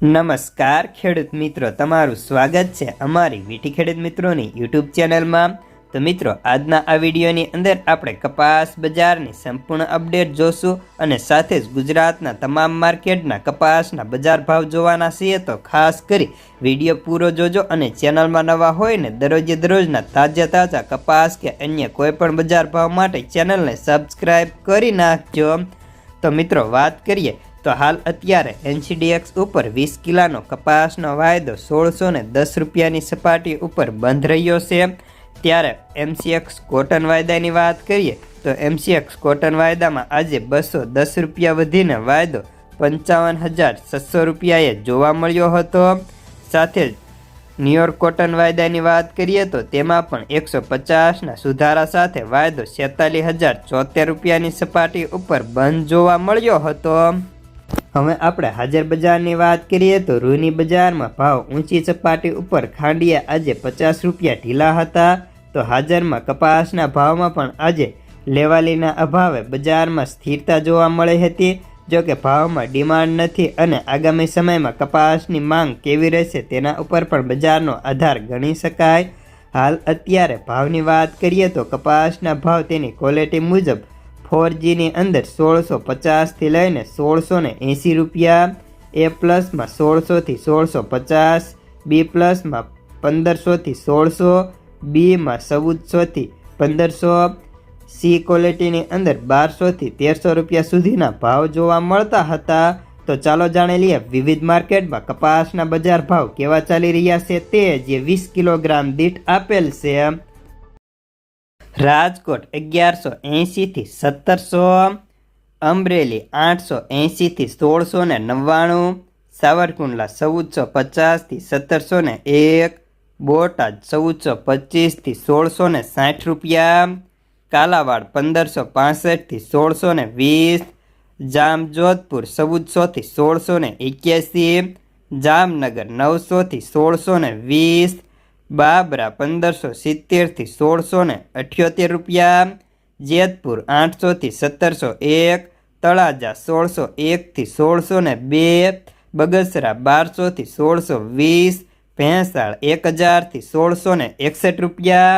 નમસ્કાર ખેડૂત મિત્રો, તમારું સ્વાગત છે અમારી વીટી ખેડૂત મિત્રોની યુટ્યુબ ચેનલમાં। તો મિત્રો, આજના આ વિડીયોની અંદર આપણે કપાસ બજારની સંપૂર્ણ અપડેટ જોશું અને સાથે જ ગુજરાતના તમામ માર્કેટના કપાસના બજાર ભાવ જોવાના છીએ। તો ખાસ કરી વિડીયો પૂરો જોજો અને ચેનલમાં નવા હોય ને દરરોજે દરરોજના તાજા કપાસ કે અન્ય કોઈ પણ બજાર ભાવ માટે ચેનલને સબસ્ક્રાઈબ કરી નાખજો। તો મિત્રો, વાત કરીએ તો હાલ અત્યારે NCDX ઉપર 20 કિલોનો કપાસનો વાયદો 1610 રૂપિયાની સપાટી ઉપર બંધ રહ્યો છે। ત્યારે MCX કોટન વાયદાની વાત કરીએ તો MCX કોટન વાયદામાં આજે 210 રૂપિયા વધીને વાયદો 55,600 રૂપિયાએ જોવા મળ્યો હતો। સાથે જ ન્યુયોર્ક કોટન વાયદાની વાત કરીએ તો તેમાં પણ 150ના સુધારા સાથે વાયદો 46,074 રૂપિયાની સપાટી ઉપર બંધ જોવા મળ્યો હતો। હવે આપણે હાજર બજારની વાત કરીએ તો રૂની બજારમાં ભાવ ઊંચી સપાટી ઉપર ખાંડિયા આજે 50 રૂપિયા ઢીલા હતા। તો હાજરમાં કપાસના ભાવમાં પણ આજે લેવાલીના અભાવે બજારમાં સ્થિરતા જોવા મળી હતી। જો કે ભાવમાં ડિમાન્ડ નથી અને આગામી સમયમાં કપાસની માંગ કેવી રહેશે તેના ઉપર પણ બજારનો આધાર ગણી શકાય। હાલ અત્યારે ભાવની વાત કરીએ તો કપાસના ભાવ તેની ક્વોલિટી મુજબ 4Gની અંદર 1650થી લઈને 1680 રૂપિયા, A પ્લસમાં 1600થી 1650, B પ્લસમાં 1500થી 1600, બીમાં 1400થી 1500, C ક્વોલિટીની અંદર 1200થી 1300 રૂપિયા સુધીના ભાવ જોવા મળતા હતા। તો ચાલો જાણી લઈએ વિવિધ માર્કેટમાં કપાસના બજાર ભાવ કેવા ચાલી રહ્યા છે તે જે 20 કિલોગ્રામ દીઠ આપેલ છે। રાજકોટ 1180થી 1700, અમરેલી 880થી 1699, સાવરકુંડલા 1450થી 1701, બોટાદ 1425થી 1660 રૂપિયા, કાલાવાડ 1565થી 1620, જામજોધપુર 1400થી 1681, જામનગર 900થી 1620, બાબરા 1570થી 1678 રૂપિયા, જેતપુર 800થી 1701, તળાજા 1601થી 1602, બગસરા 1200થી 1620, ભેંસાળ 1000થી 1661 રૂપિયા।